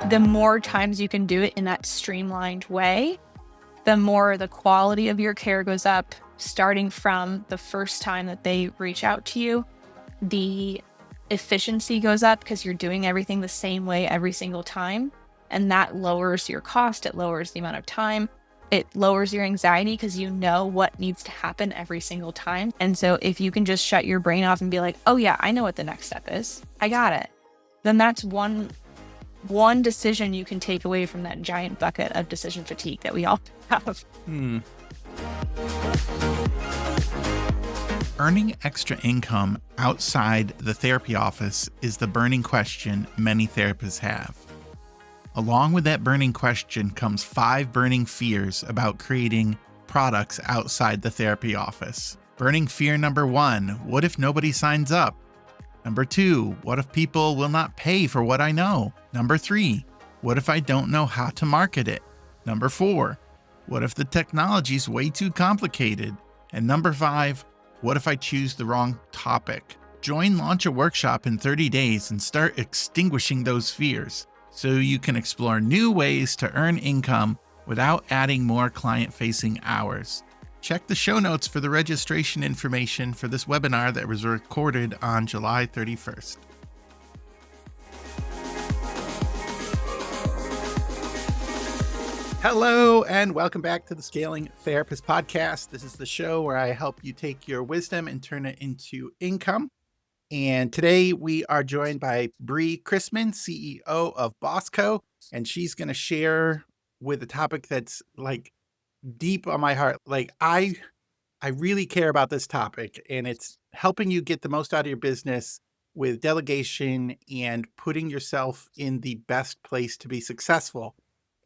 the more times you can do it in that streamlined way, the more the quality of your care goes up, starting from the first time that they reach out to you. The efficiency goes up because you're doing everything the same way every single time. And that lowers your cost. It lowers the amount of time. It lowers your anxiety because you know what needs to happen every single time. And so if you can just shut your brain off and be like, oh yeah, I know what the next step is. I got it. Then that's one decision you can take away from that giant bucket of decision fatigue that we all have. Earning extra income outside the therapy office is the burning question many therapists have. Along with that burning question comes 5 burning fears about creating products outside the therapy office. Burning fear number 1, what if nobody signs up? Number 2, what if people will not pay for what I know? Number 3, what if I don't know how to market it? Number 4, what if the technology is way too complicated? And number 5, what if I choose the wrong topic? Join Launch a Workshop in 30 days and start extinguishing those fears so you can explore new ways to earn income without adding more client-facing hours. Check the show notes for the registration information for this webinar that was recorded on July 31st. Hello, and welcome back to the Scaling Therapist Podcast. This is the show where I help you take your wisdom and turn it into income. And today we are joined by Bbrie Chrisman, CEO of Bosco, and she's going to share with a topic that's like deep on my heart. Like I really care about this topic, and it's helping you get the most out of your business with delegation and putting yourself in the best place to be successful.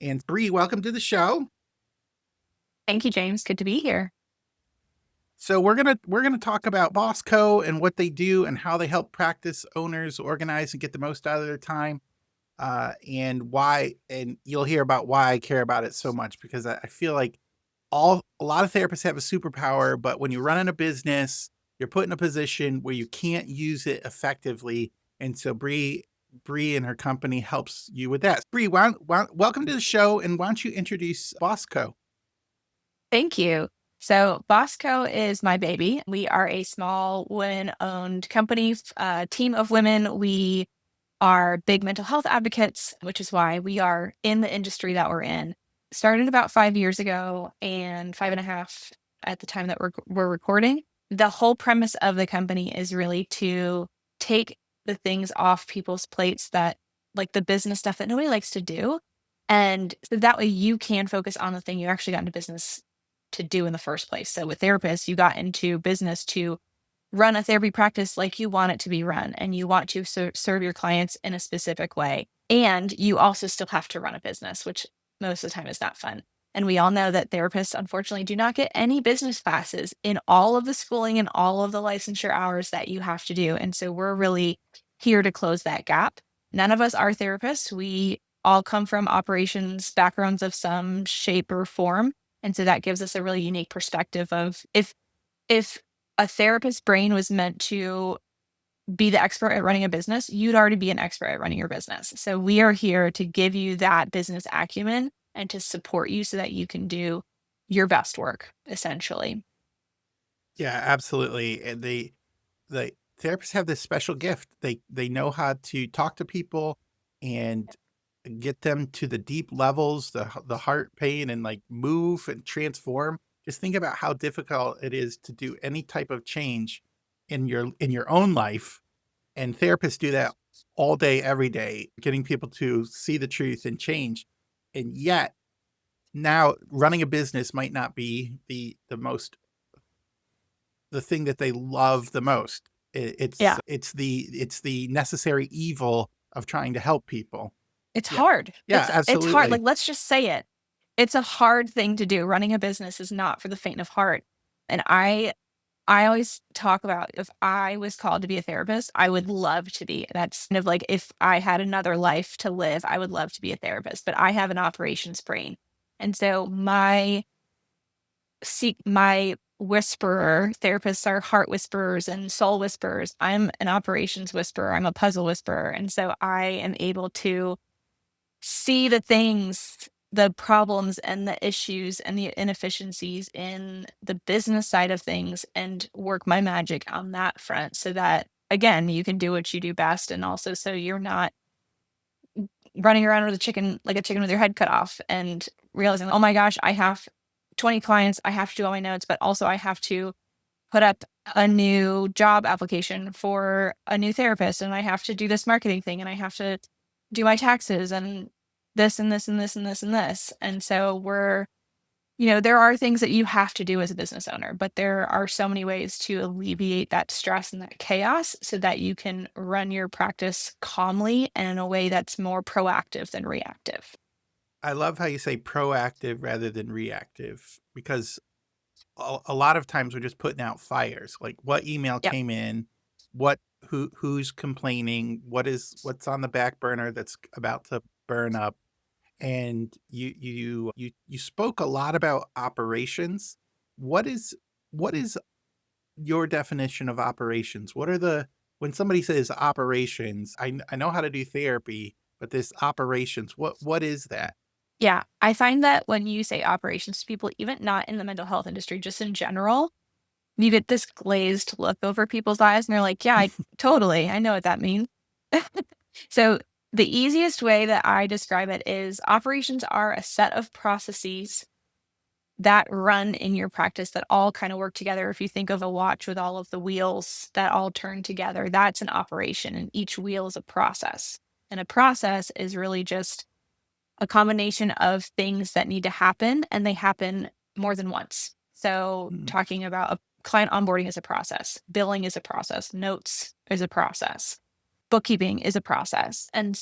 And Bbrie, welcome to the show. Thank you, James. Good to be here. So we're gonna talk about Bosco and what they do and how they help practice owners organize and get the most out of their time, and why. And you'll hear about why I care about it so much, because I feel like a lot of therapists have a superpower, but when you run in a business, you're put in a position where you can't use it effectively. And so Bbrie and her company helps you with that. Bbrie, welcome to the show, and why don't you introduce Bosco? Thank you. So Bosco is my baby. We are a small women-owned company, team of women. We are big mental health advocates, which is why we are in the industry that we're in. Started about 5 years ago, and 5.5 at the time that we're recording. The whole premise of the company is really to take the things off people's plates that, like the business stuff that nobody likes to do. And so that way you can focus on the thing you actually got into business to do in the first place. So with therapists, you got into business to run a therapy practice like you want it to be run, and you want to serve your clients in a specific way. And you also still have to run a business, which most of the time is not fun. And we all know that therapists, unfortunately, do not get any business classes in all of the schooling and all of the licensure hours that you have to do. And so we're really here to close that gap. None of us are therapists. We all come from operations backgrounds of some shape or form. And so that gives us a really unique perspective of if a therapist's brain was meant to be the expert at running a business, you'd already be an expert at running your business. So we are here to give you that business acumen and to support you so that you can do your best work, essentially. Yeah, absolutely. And the therapists have this special gift. They know how to talk to people and get them to the deep levels, the heart pain, and like move and transform. Just think about how difficult it is to do any type of change in your own life. And therapists do that all day, every day, getting people to see the truth and change. And yet now running a business might not be the thing that they love the most. It's the necessary evil of trying to help people. It's hard. Yeah, absolutely. It's hard. Like, let's just say it. It's a hard thing to do. Running a business is not for the faint of heart. And I always talk about, if I was called to be a therapist, I would love to be. That's kind of like, if I had another life to live, I would love to be a therapist, but I have an operations brain. And so my whisperer, therapists are heart whisperers and soul whisperers. I'm an operations whisperer. I'm a puzzle whisperer. And so I am able to see the things, the problems and the issues and the inefficiencies in the business side of things and work my magic on that front so that, again, you can do what you do best. And also, so you're not running around with a chicken, like a chicken with your head cut off and realizing, oh my gosh, I have 20 clients. I have to do all my notes, but also I have to put up a new job application for a new therapist and I have to do this marketing thing and I have to do my taxes and this and this and this and this and this. And so there are things that you have to do as a business owner, but there are so many ways to alleviate that stress and that chaos so that you can run your practice calmly and in a way that's more proactive than reactive. I love how you say proactive rather than reactive, because a lot of times we're just putting out fires. Like, what email Yep. came in, who's complaining, what's on the back burner that's about to burn up. And you spoke a lot about operations. What is your definition of operations? When somebody says operations, I know how to do therapy, but this operations, what is that? Yeah. I find that when you say operations to people, even not in the mental health industry, just in general, you get this glazed look over people's eyes and they're like, yeah, I know what that means. So the easiest way that I describe it is operations are a set of processes that run in your practice that all kind of work together. If you think of a watch with all of the wheels that all turn together, that's an operation, and each wheel is a process. And a process is really just a combination of things that need to happen, and they happen more than once. So, Mm. talking about a client onboarding is a process, billing is a process, notes is a process, bookkeeping is a process. And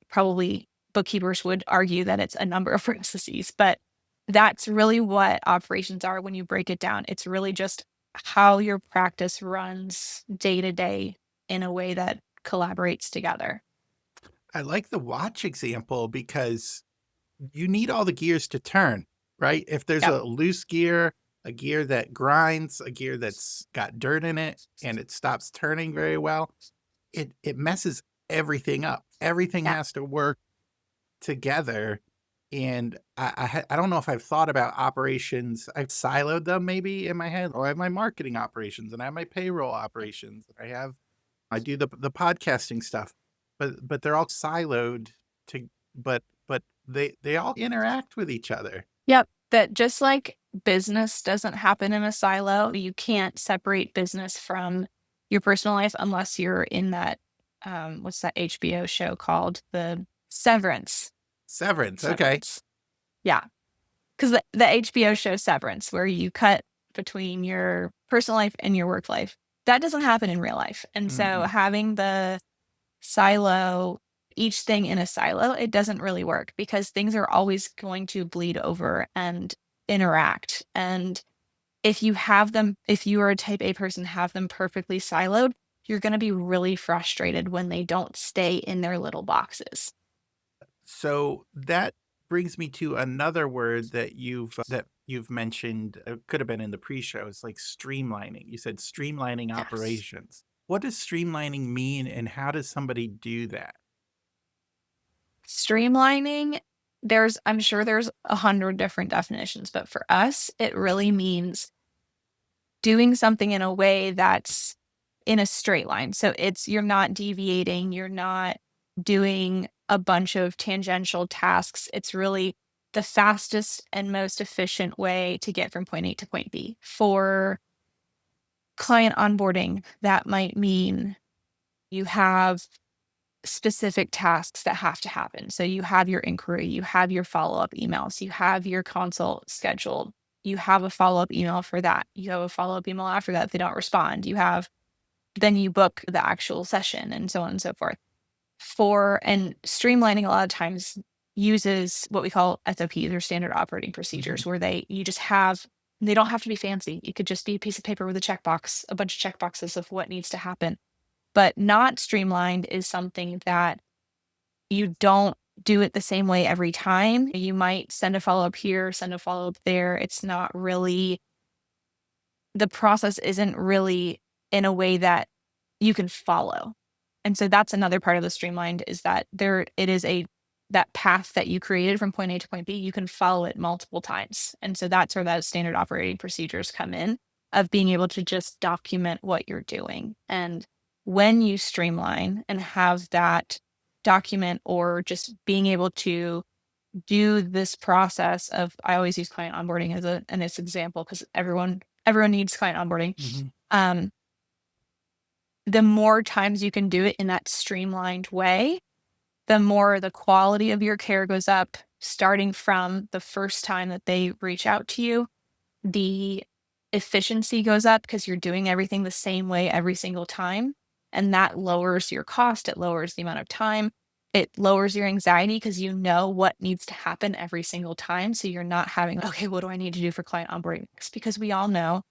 probably bookkeepers would argue that it's a number of processes, but that's really what operations are when you break it down. It's really just how your practice runs day to day in a way that collaborates together. I like the watch example because you need all the gears to turn, right? If there's Yep. a loose gear, a gear that grinds, a gear that's got dirt in it, and it stops turning very well, it messes everything up. Everything Yeah. has to work together. And I don't know if I've thought about operations. I've siloed them maybe in my head, or I have my marketing operations and I have my payroll operations. I do the podcasting stuff, but they're all siloed to but they all interact with each other. Yep. That just like business doesn't happen in a silo, you can't separate business from your personal life unless you're in that, what's that HBO show called? The Severance. Severance, okay. Severance. Yeah. Because the HBO show Severance, where you cut between your personal life and your work life, that doesn't happen in real life. And so Mm-mm. having the silo, each thing in a silo, it doesn't really work because things are always going to bleed over and interact. And if you are a type A person, have them perfectly siloed, you're going to be really frustrated when they don't stay in their little boxes. So that brings me to another word that you've mentioned. It could have been in the pre-show. It's like streamlining. You said streamlining Yes. operations. What does streamlining mean, and how does somebody do that? Streamlining, I'm sure there's 100 different definitions, but for us, it really means doing something in a way that's in a straight line. So you're not deviating, you're not doing a bunch of tangential tasks. It's really the fastest and most efficient way to get from point A to point B. For client onboarding, that might mean you have specific tasks that have to happen. So you have your inquiry, you have your follow up emails, you have your consult scheduled, you have a follow up email for that, you have a follow up email after that if they don't respond, then you book the actual session and so on and so forth. And streamlining a lot of times uses what we call SOPs or standard operating Mhm. procedures, where they don't have to be fancy. It could just be a piece of paper with a bunch of checkboxes of what needs to happen. But not streamlined is something that you don't do it the same way every time. You might send a follow up here, send a follow up there. The process isn't really in a way that you can follow. And so that's another part of the streamlined is that it is a that path that you created from point A to point B, you can follow it multiple times. And so that's where those standard operating procedures come in, of being able to just document what you're doing. And when you streamline and have that document, or just being able to do this process of, I always use client onboarding as an example, because everyone needs client onboarding. Mhm. The more times you can do it in that streamlined way, the more the quality of your care goes up, starting from the first time that they reach out to you. The efficiency goes up because you're doing everything the same way every single time. And that lowers your cost. It lowers the amount of time. It lowers your anxiety because you know what needs to happen every single time. So you're not having, okay, what do I need to do for client onboarding next? Because we all know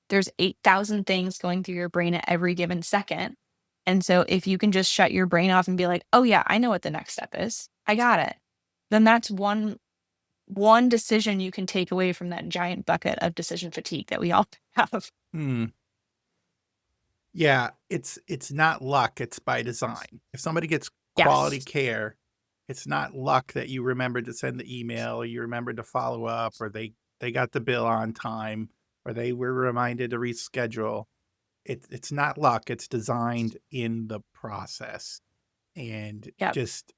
there's 8,000 things going through your brain at every given second. And so if you can just shut your brain off and be like, oh yeah, I know what the next step is, I got it, then that's one decision you can take away from that giant bucket of decision fatigue that we all have. Hmm. Yeah, it's not luck, it's by design. If somebody gets quality Yes. care, it's not luck that you remembered to send the email, or you remembered to follow up, or they got the bill on time, or they were reminded to reschedule. It's not luck, it's designed in the process. And Yep. just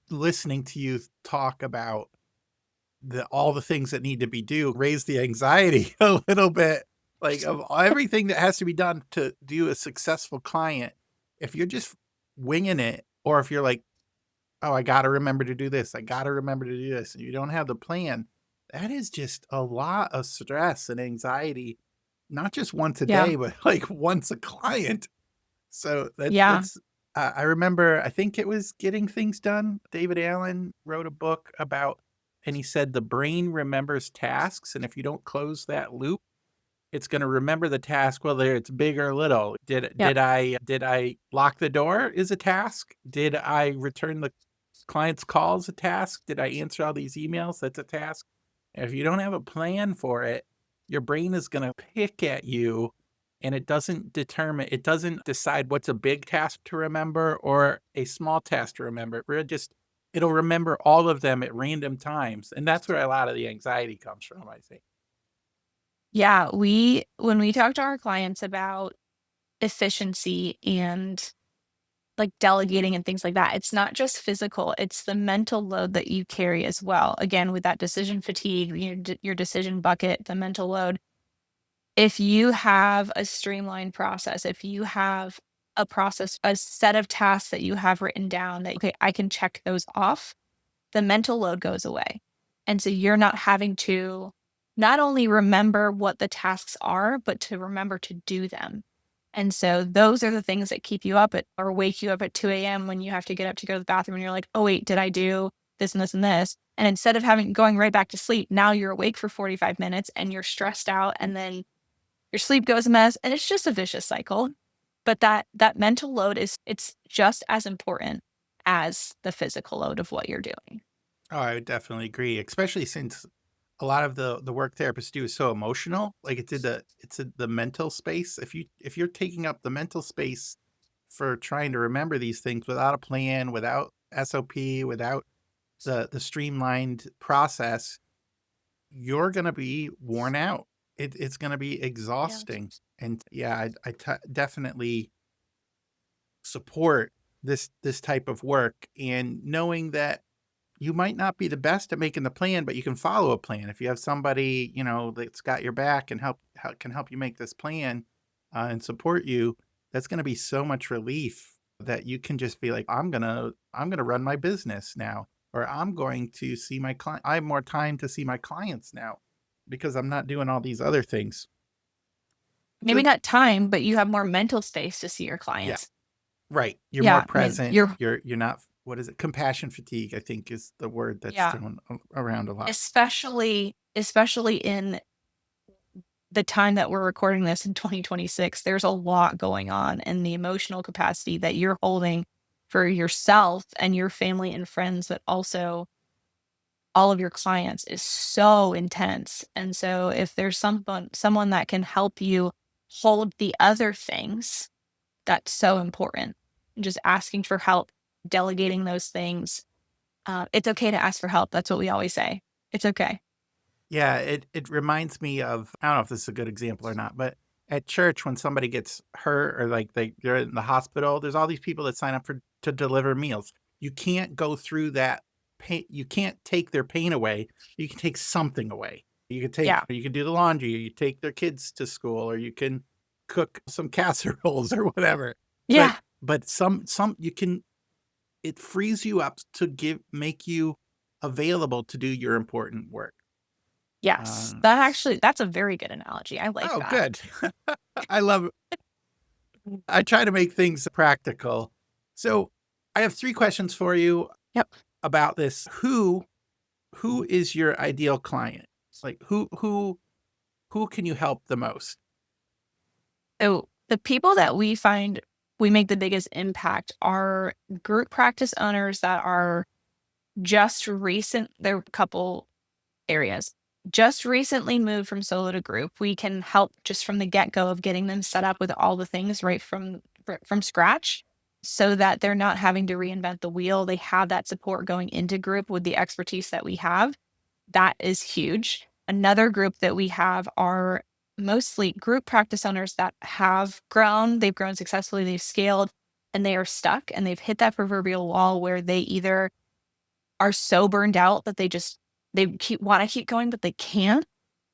listening to you talk about all the things that need to be due raise the anxiety a little bit, like, of everything that has to be done to do a successful client. If you're just winging it, or if you're like, oh, I got to remember to do this, I got to remember to do this, and you don't have the plan, that is just a lot of stress and anxiety, not just once a Yeah. day, but like once a client. So Yeah. that's I remember, I think it was Getting Things Done. David Allen wrote a book about, and he said the brain remembers tasks, and if you don't close that loop, it's going to remember the task whether it's big or little. Yep. Did I lock the door is a task? Did I return the client's calls a task? Did I answer all these emails? That's a task. And if you don't have a plan for it, your brain is going to pick at you, and it doesn't decide what's a big task to remember or a small task to remember. It'll remember all of them at random times. And that's where a lot of the anxiety comes from, I think. Yeah. When we talk to our clients about efficiency and like delegating and things like that, it's not just physical, it's the mental load that you carry as well. Again, with that decision fatigue, your decision bucket, the mental load. If you have a streamlined process, if you have a process, a set of tasks that you have written down that, okay, I can check those off, the mental load goes away. And so you're not having to not only remember what the tasks are, but to remember to do them. And so those are the things that keep you up at, or wake you up at 2 a.m. when you have to get up to go to the bathroom and you're like, oh, wait, did I do this and this and this? And instead of going right back to sleep, now you're awake for 45 minutes and you're stressed out, and then your sleep goes a mess, and it's just a vicious cycle. But that mental load it's just as important as the physical load of what you're doing. Oh, I would definitely agree, especially since a lot of the work therapists do is so emotional. Like it's in the mental space. If you're taking up the mental space for trying to remember these things without a plan, without SOP, without the streamlined process, you're gonna be worn out. It's gonna be Yeah. exhausting. And yeah, definitely support this type of work, and knowing that you might not be the best at making the plan, but you can follow a plan. If you have somebody, that's got your back and can help you make this plan, and support you, that's going to be so much relief that you can just be like, I'm gonna run my business now, or I'm going to see my client. I have more time to see my clients now because I'm not doing all these other things. Maybe So not time, but you have more mental space to see your yeah, clients. right. You're more Yeah, I mean, present. You're not. What is it? Compassion fatigue, I think, is the word that's yeah, thrown around a lot. especially in the time that we're recording this in 2026, there's a lot going on, and the emotional capacity that you're holding for yourself and your family and friends, but also all of your clients, is so intense. And so if there's someone that can help you hold the other things, that's so important. Just asking for help, delegating those things, It's okay to ask for help. That's what we always say. It's okay. Yeah, it reminds me of, I don't know if this is a good example or not, but at church when somebody gets hurt or like they're in the hospital, there's all these people that sign up for to deliver meals. You can't go through that pain. You can't take their pain away. You can take something away. Yeah. You can do the laundry, you take their kids to school, or you can cook some casseroles or whatever. But Yeah. some you can, it frees you up to make you available to do your important work. Yes. Uh, That's a very good analogy. I like oh, that. good. I love I try to make things practical. So, I have 3 questions for you Yep. about this. Who is your ideal client? Like, who can you help the most? So the people that we find we make the biggest impact are group practice owners that are just recent. There are a couple areas. Just recently moved from solo to group. We can help just from the get-go of getting them set up with all the things right from scratch so that they're not having to reinvent the wheel. They have that support going into group with the expertise that we have. That is huge. Another group that we have are mostly group practice owners that they've grown successfully, they've scaled, and they are stuck and they've hit that proverbial wall where they either are so burned out that they want to keep going, but they can't,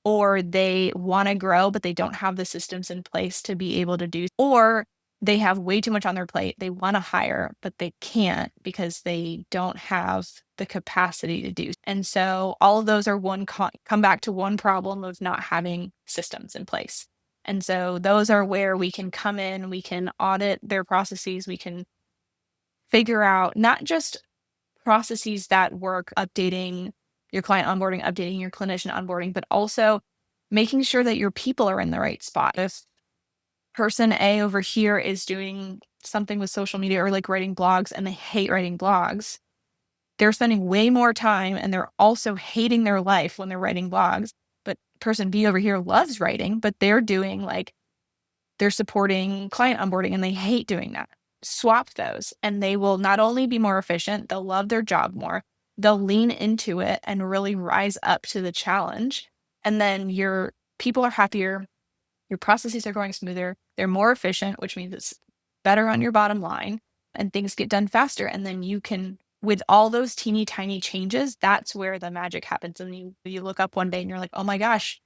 or they want to grow, but they don't have the systems in place to be able to do, or they have way too much on their plate. They want to hire, but they can't because they don't have the capacity to do. And so all of those are come back to one problem of not having systems in place. And so those are where we can come in, we can audit their processes, we can figure out not just processes that work, updating your client onboarding, updating your clinician onboarding, but also making sure that your people are in the right spot. If person A over here is doing something with social media or like writing blogs and they hate writing blogs, they're spending way more time and they're also hating their life when they're writing blogs. But person B over here loves writing, but they're supporting client onboarding and they hate doing that. Swap those and they will not only be more efficient, they'll love their job more, they'll lean into it and really rise up to the challenge. And then your people are happier, your processes are going smoother, they're more efficient, which means it's better on your bottom line and things get done faster. And then you can, with all those teeny tiny changes, that's where the magic happens. And you look up one day and you're like, oh my gosh,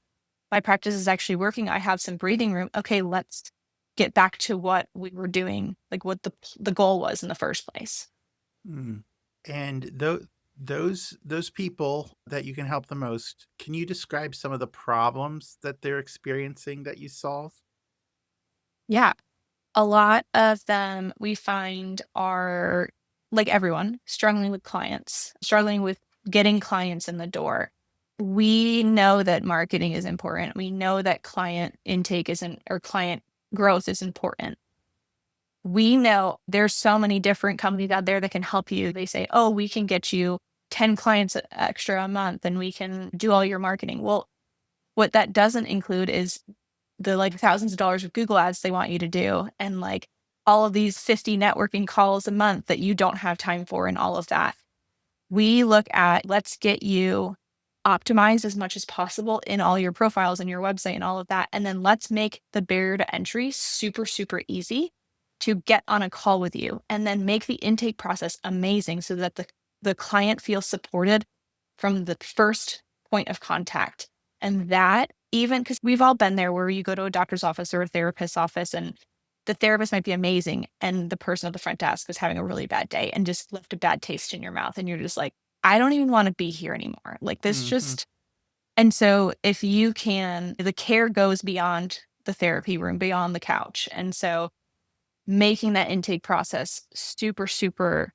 my practice is actually working. I have some breathing room. Okay, let's get back to what we were doing, like what the goal was in the first place. Mm. And those people that you can help the most, can you describe some of the problems that they're experiencing that you solve? Yeah. A lot of them we find are like everyone struggling with clients, struggling with getting clients in the door. We know that marketing is important. We know that client intake isn't or client growth is important. We know there's so many different companies out there that can help you. They say, oh, we can get you 10 clients extra a month and we can do all your marketing. Well, what that doesn't include is the like thousands of dollars of Google ads they want you to do and like all of these 50 networking calls a month that you don't have time for and all of that. We look at let's get you optimized as much as possible in all your profiles and your website and all of that. And then let's make the barrier to entry super, super easy to get on a call with you and then make the intake process amazing so that the client feels supported from the first point of contact. And that even because we've all been there where you go to a doctor's office or a therapist's office and the therapist might be amazing and the person at the front desk is having a really bad day and just left a bad taste in your mouth. And you're just like, I don't even want to be here anymore. Like this Hmm. just, and so if you can, the care goes beyond the therapy room, beyond the couch. And so making that intake process super, super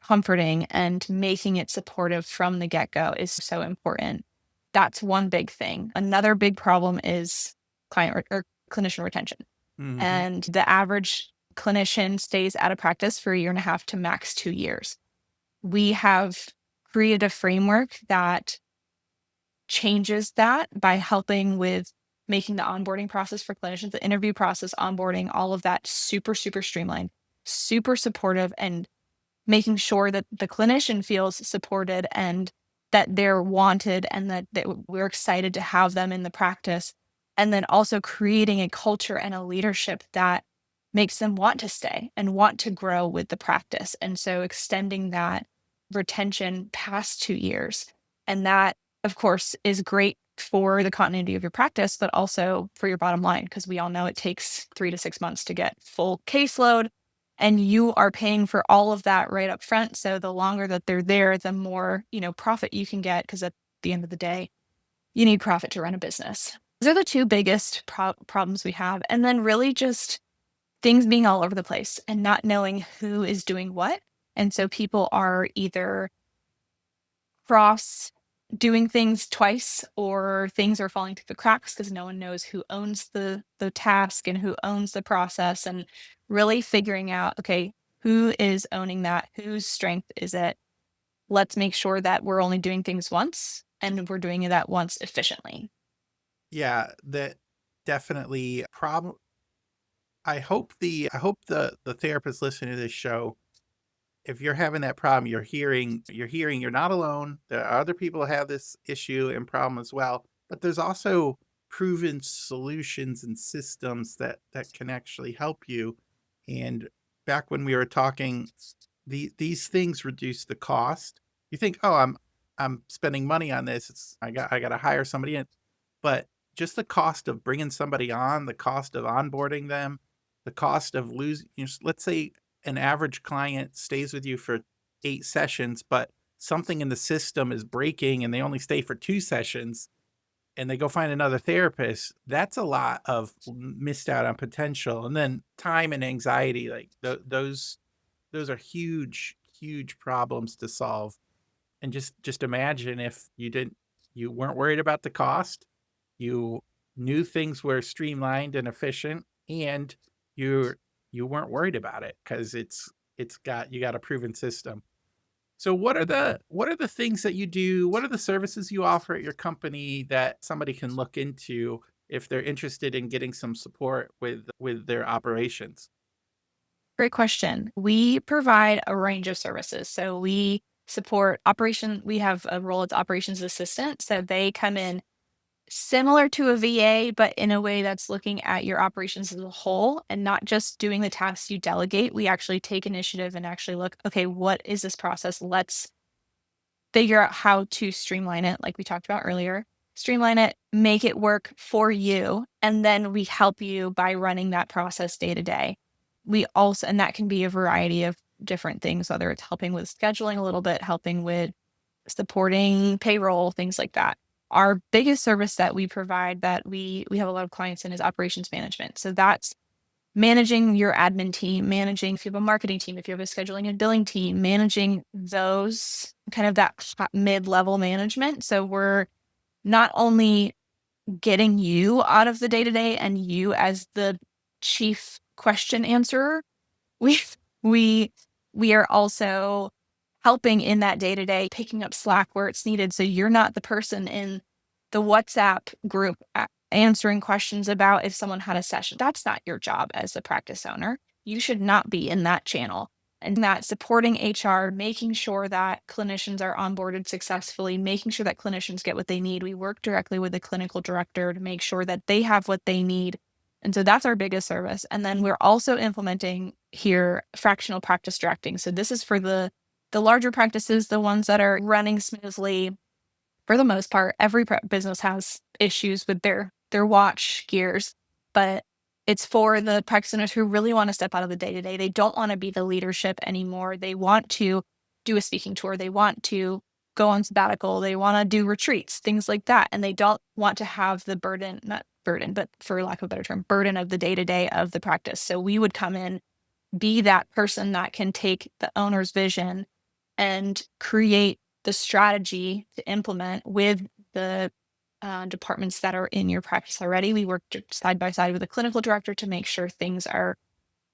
comforting and making it supportive from the get go is so important. That's one big thing. Another big problem is or clinician retention. Hmm. And the average clinician stays out of practice for a year and a half to max 2 years. We have created a framework that changes that by helping with making the onboarding process for clinicians, the interview process, onboarding, all of that super, super streamlined, super supportive, and making sure that the clinician feels supported and that they're wanted and that we're excited to have them in the practice. And then also creating a culture and a leadership that makes them want to stay and want to grow with the practice. And so extending that retention past 2 years. And that, of course, is great for the continuity of your practice, but also for your bottom line, because we all know it takes 3 to 6 months to get full caseload. And you are paying for all of that right up front. So the longer that they're there, the more, profit you can get, because at the end of the day, you need profit to run a business. Those are the two biggest problems we have. And then really just things being all over the place and not knowing who is doing what. And so people are either cross doing things twice, or things are falling through the cracks because no one knows who owns the task and who owns the process, and really figuring out, okay, who is owning that, whose strength is it. Let's make sure that we're only doing things once and we're doing that once efficiently. Yeah, that definitely problem. I hope the therapist listening to this show, if you're having that problem, you're hearing you're not alone. There are other people who have this issue and problem as well. But there's also proven solutions and systems that can actually help you. And back when we were talking, these things reduce the cost. You think, oh, I'm spending money on this. I got to hire somebody in, but just the cost of bringing somebody on, the cost of onboarding them, the cost of losing. Let's say an average client stays with you for 8 sessions, but something in the system is breaking and they only stay for 2 sessions and they go find another therapist. That's a lot of missed out on potential. And then time and anxiety, like those are huge, huge problems to solve. And just imagine if you weren't worried about the cost, you knew things were streamlined and efficient, and you you weren't worried about it because you got a proven system. So what are the things that you do? What are the services you offer at your company that somebody can look into if they're interested in getting some support with their operations? Great question. We provide a range of services. So we support operation. We have a role as operations assistant. So they come in similar to a VA, but in a way that's looking at your operations as a whole and not just doing the tasks you delegate. We actually take initiative and actually look, okay, what is this process? Let's figure out how to streamline it, like we talked about earlier. Streamline it, make it work for you, and then we help you by running that process day to day. And that can be a variety of different things, whether it's helping with scheduling a little bit, helping with supporting payroll, things like that. Our biggest service that we provide that we have a lot of clients in is operations management. So that's managing your admin team, managing if you have a marketing team, if you have a scheduling and billing team, managing those kind of that mid-level management. So we're not only getting you out of the day-to-day and you as the chief question answerer, we we we are also helping in that day-to-day, picking up slack where it's needed. So you're not the person in the WhatsApp group answering questions about if someone had a session. That's not your job as a practice owner. You should not be in that channel. And that supporting HR, making sure that clinicians are onboarded successfully, making sure that clinicians get what they need. We work directly with the clinical director to make sure that they have what they need. And so that's our biggest service. And then we're also implementing here fractional practice directing. So this is for the larger practices, the ones that are running smoothly. For the most part, every business has issues with their watch gears, but it's for the practice owners who really want to step out of the day to day. They don't want to be the leadership anymore. They want to do a speaking tour. They want to go on sabbatical. They want to do retreats, things like that. And they don't want to have the burden, not burden, but for lack of a better term, burden of the day to day of the practice. So we would come in, be that person that can take the owner's vision and create the strategy to implement with the departments that are in your practice already. We work side by side with a clinical director to make sure things are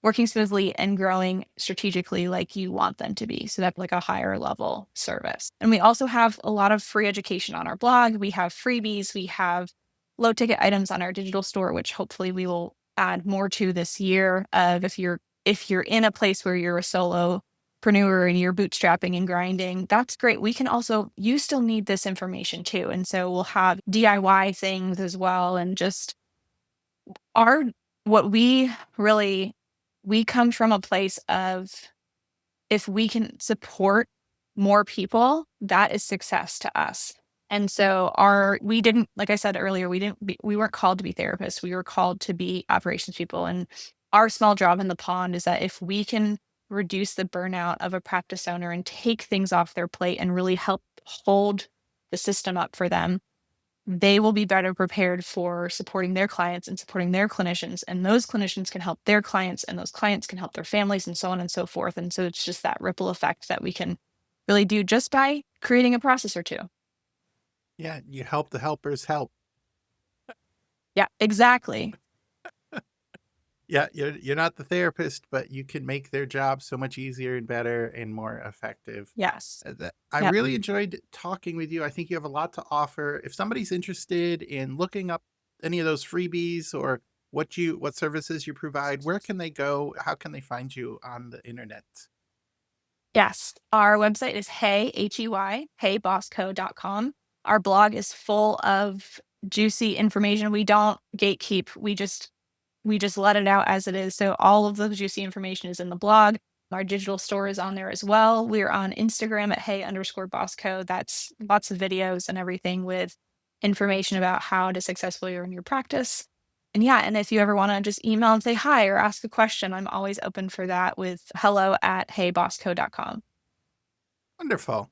working smoothly and growing strategically like you want them to be. So that's like a higher level service. And we also have a lot of free education on our blog. We have freebies. We have low ticket items on our digital store, which hopefully we will add more to this year. If you're in a place where you're a solo solopreneur and you're bootstrapping and grinding, that's great. You still need this information too. And so we'll have DIY things as well. And just what we come from a place of, if we can support more people, that is success to us. And so we didn't, like I said earlier, we weren't called to be therapists. We were called to be operations people. And our small job in the pond is that if we can reduce the burnout of a practice owner and take things off their plate and really help hold the system up for them, they will be better prepared for supporting their clients and supporting their clinicians. And those clinicians can help their clients, and those clients can help their families, and so on and so forth. And so it's just that ripple effect that we can really do just by creating a process or two. Yeah, you help the helpers help. Yeah, exactly. Yeah, you're not the therapist, but you can make their job so much easier and better and more effective. Yes. I really enjoyed talking with you. I think you have a lot to offer. If somebody's interested in looking up any of those freebies or what services you provide, where can they go? How can they find you on the internet? Yes. Our website is heybosco.com. Our blog is full of juicy information. We don't gatekeep. We just let it out as it is. So all of the juicy information is in the blog. Our digital store is on there as well. We're on Instagram at hey_Bosco. That's lots of videos and everything with information about how to successfully run your practice. And yeah, and if you ever want to just email and say hi or ask a question, I'm always open for that with hello@heybosco.com. Wonderful.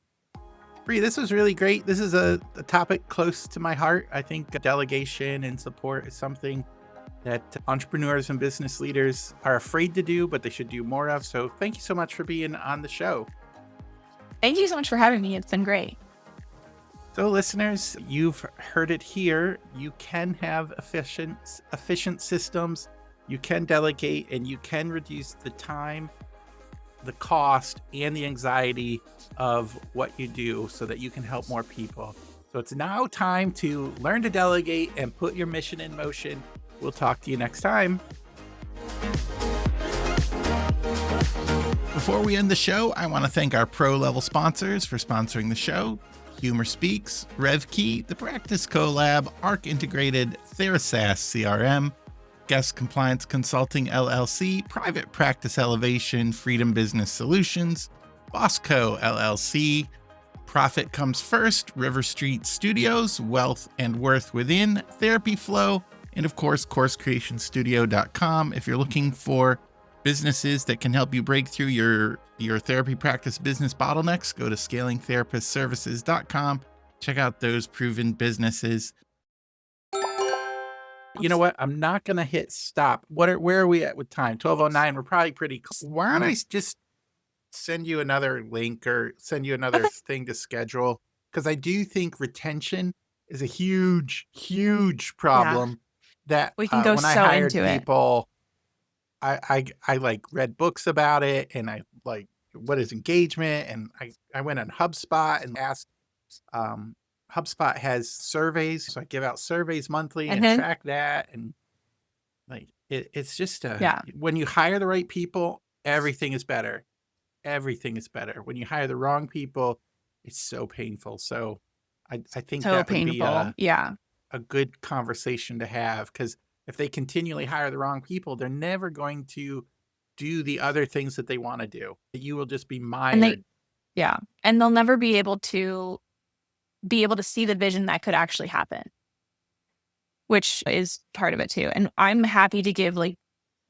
Bbrie, this was really great. This is a topic close to my heart. I think delegation and support is something that entrepreneurs and business leaders are afraid to do, but they should do more of. So thank you so much for being on the show. Thank you so much for having me. It's been great. So listeners, you've heard it here. You can have efficient systems. You can delegate, and you can reduce the time, the cost, and the anxiety of what you do so that you can help more people. So it's now time to learn to delegate and put your mission in motion. We'll talk to you next time. Before we end the show, I want to thank our pro-level sponsors for sponsoring the show: Humor Speaks, RevKey, The Practice Collab, Arc Integrated, TheraSAS CRM, Guest Compliance Consulting LLC, Private Practice Elevation, Freedom Business Solutions, Bosco LLC, Profit Comes First, River Street Studios, Wealth and Worth Within, Therapy Flow, and of course, CourseCreationStudio.com. If you're looking for businesses that can help you break through your therapy practice business bottlenecks, go to ScalingTherapistServices.com. Check out those proven businesses. You know what? I'm not going to hit stop. Where are we at with time? 12:09. We're probably pretty close. Why don't I just send you another link or send you another thing to schedule? Because I do think retention is a huge, huge problem. That we can go when I so hired into people, I like read books about it, and I like, what is engagement? And I went on HubSpot and asked, HubSpot has surveys. So I give out surveys monthly and track that. And like, it's just, when you hire the right people, everything is better. Everything is better. When you hire the wrong people, it's so painful. So I think so that painful. would be a good conversation to have, because if they continually hire the wrong people, they're never going to do the other things that they want to do. You will just be mired. And they'll never be able to see the vision that could actually happen, which is part of it too. And I'm happy to give like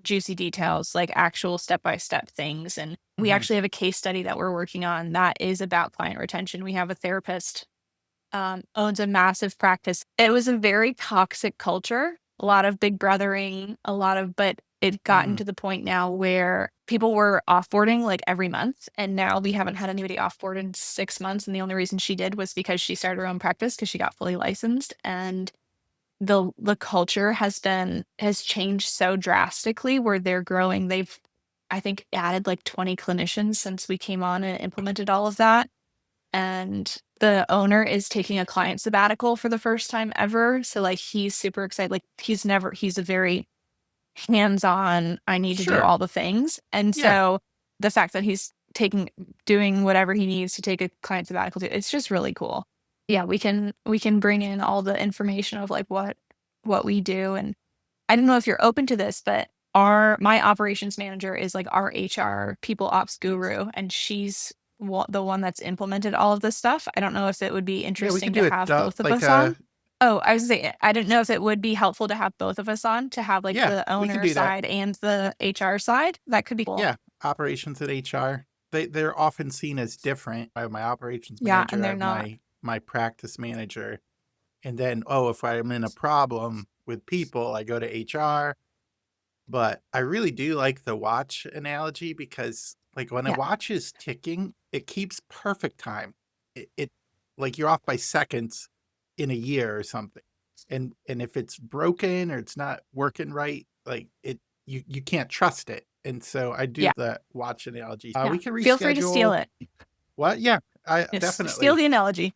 juicy details, like actual step-by-step things. And we actually have a case study that we're working on that is about client retention. We have a therapist owns a massive practice. It was a very toxic culture, a lot of big brothering, but it gotten to the point now where people were offboarding like every month. And now we haven't had anybody offboard in 6 months. And the only reason she did was because she started her own practice because she got fully licensed. And the culture has changed so drastically where they're growing. They've, I think, added like 20 clinicians since we came on and implemented all of that. And the owner is taking a client sabbatical for the first time ever. So like, he's super excited. Like he's a very hands-on, I need to do all the things. And so the fact that he's doing whatever he needs to take a client sabbatical to. It's just really cool. Yeah, we can bring in all the information of like what we do. And I don't know if you're open to this, but my operations manager is like our HR people ops guru, and she's the one that's implemented all of this stuff. I don't know if it would be Yeah, we interesting could to do it have both of like us on. Oh, I was saying, I didn't know if it would be helpful to have both of us on, to have like yeah, the we could owner do that. side and the HR side. That could be cool. Yeah, operations and HR. They're often seen as different. I have my operations Yeah, and manager, I they're have not. my practice manager, and then if I'm in a problem with people, I go to HR. But I really do like the watch analogy because, like, when a Yeah, watch is ticking, it keeps perfect time. It like you're off by seconds in a year or something, and if it's broken or it's not working right, like you can't trust it. And so I do yeah, the watch analogy. yeah. We can Feel free to steal reschedule. it. What? Yeah, I Just steal definitely. the analogy.